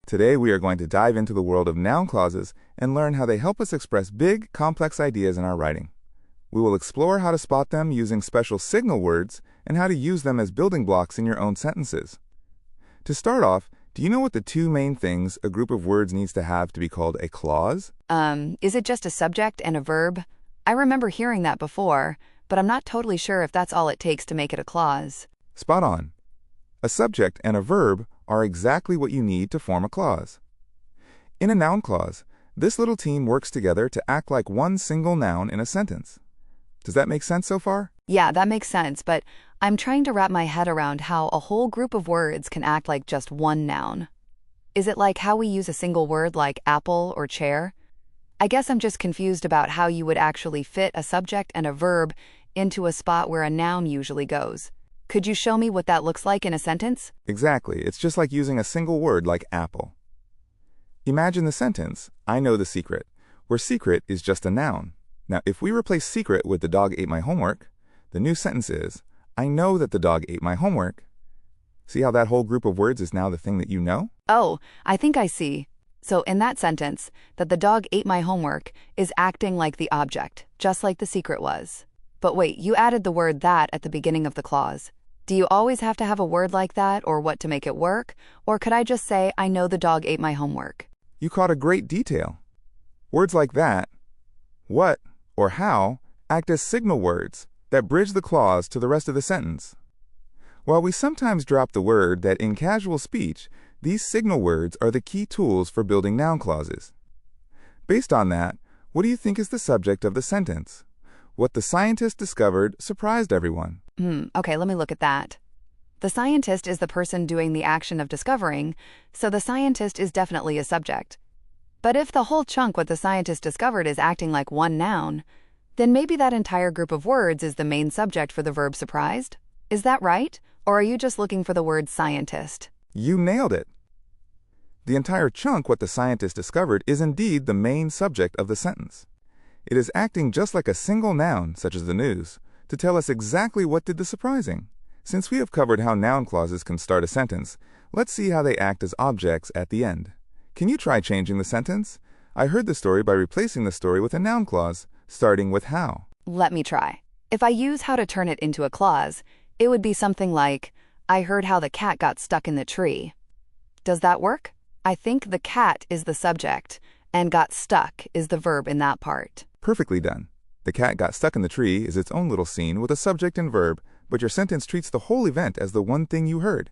Today we are going to dive into the world of noun clauses and learn how they help us express big, complex ideas in our writing. We will explore how to spot them using special signal words and how to use them as building blocks in your own sentences. To start off, do you know what the two main things a group of words needs to have to be called a clause? Is it just a subject and a verb? I remember hearing that before, but I'm not totally sure if that's all it takes to make it a clause. Spot on. A subject and a verb are exactly what you need to form a clause. In a noun clause, this little team works together to act like one single noun in a sentence. Does that make sense so far? Yeah, that makes sense, but I'm trying to wrap my head around how a whole group of words can act like just one noun. Is it like how we use a single word like apple or chair? I guess I'm just confused about how you would actually fit a subject and a verb into a spot where a noun usually goes. Could you show me what that looks like in a sentence? Exactly. It's just like using a single word like apple. Imagine the sentence, I know the secret, where secret is just a noun. Now, if we replace secret with the dog ate my homework, the new sentence is, I know that the dog ate my homework. See how that whole group of words is now the thing that you know? Oh, I think I see. So in that sentence, that the dog ate my homework is acting like the object, just like the secret was. But wait, you added the word that at the beginning of the clause. Do you always have to have a word like that or what to make it work? Or could I just say, I know the dog ate my homework? You caught a great detail. Words like that, what, or how act as signal words that bridge the clause to the rest of the sentence. While we sometimes drop the word that in casual speech, these signal words are the key tools for building noun clauses. Based on that, what do you think is the subject of the sentence? What the scientist discovered surprised everyone. Okay, let me look at that. The scientist is the person doing the action of discovering, so the scientist is definitely a subject. But if the whole chunk what the scientist discovered is acting like one noun, then maybe that entire group of words is the main subject for the verb surprised? Is that right? Or are you just looking for the word scientist? You nailed it. The entire chunk what the scientist discovered is indeed the main subject of the sentence. It is acting just like a single noun, such as the news, to tell us exactly what did the surprising. Since we have covered how noun clauses can start a sentence, let's see how they act as objects at the end. Can you try changing the sentence? I heard the story by replacing the story with a noun clause, starting with how. Let me try. If I use how to turn it into a clause, it would be something like, I heard how the cat got stuck in the tree. Does that work? I think the cat is the subject, and got stuck is the verb in that part. Perfectly done. The cat got stuck in the tree is its own little scene with a subject and verb, but your sentence treats the whole event as the one thing you heard.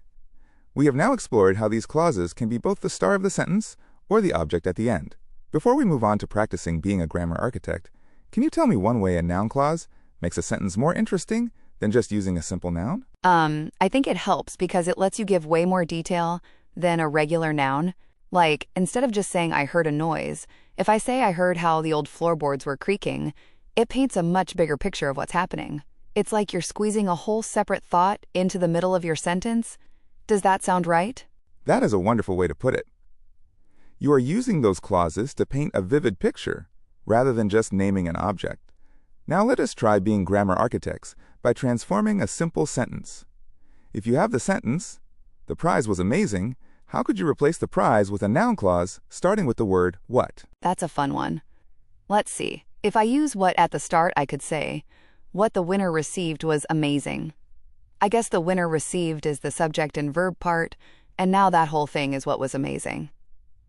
We have now explored how these clauses can be both the star of the sentence or the object at the end. Before we move on to practicing being a grammar architect, can you tell me one way a noun clause makes a sentence more interesting than just using a simple noun? I think it helps because it lets you give way more detail than a regular noun. Like, instead of just saying I heard a noise, if I say I heard how the old floorboards were creaking, it paints a much bigger picture of what's happening. It's like you're squeezing a whole separate thought into the middle of your sentence. Does that sound right? That is a wonderful way to put it. You are using those clauses to paint a vivid picture, rather than just naming an object. Now let us try being grammar architects by transforming a simple sentence. If you have the sentence, the prize was amazing, how could you replace the prize with a noun clause starting with the word what? That's a fun one. Let's see. If I use what at the start, I could say, what the winner received was amazing. I guess the winner received is the subject and verb part, and now that whole thing is what was amazing.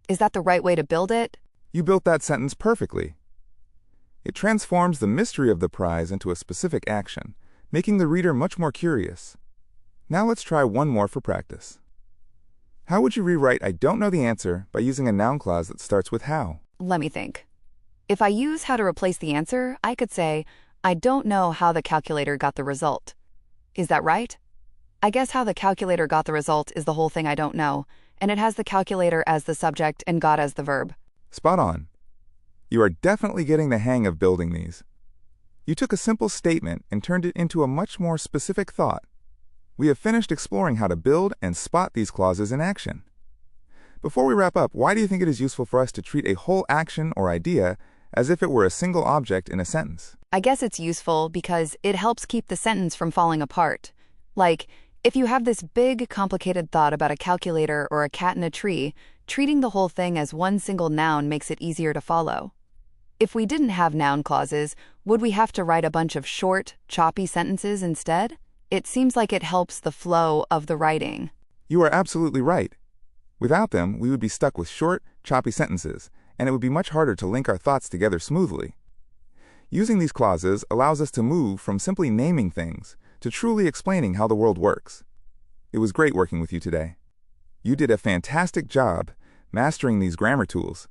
Is that the right way to build it? You built that sentence perfectly. It transforms the mystery of the prize into a specific action, making the reader much more curious. Now let's try one more for practice. How would you rewrite I don't know the answer by using a noun clause that starts with how? Let me think. If I use how to replace the answer, I could say, I don't know how the calculator got the result. Is that right? I guess how the calculator got the result is the whole thing I don't know, and it has the calculator as the subject and got as the verb. Spot on. You are definitely getting the hang of building these. You took a simple statement and turned it into a much more specific thought. We have finished exploring how to build and spot these clauses in action. Before we wrap up, why do you think it is useful for us to treat a whole action or idea as if it were a single object in a sentence? I guess it's useful because it helps keep the sentence from falling apart. Like, if you have this big, complicated thought about a calculator or a cat in a tree, Treating the whole thing as one single noun makes it easier to follow. If we didn't have noun clauses, would we have to write a bunch of short, choppy sentences instead? It seems like it helps the flow of the writing. You are absolutely right. Without them, we would be stuck with short, choppy sentences, and it would be much harder to link our thoughts together smoothly. Using these clauses allows us to move from simply naming things to truly explaining how the world works. It was great working with you today. You did a fantastic job mastering these grammar tools.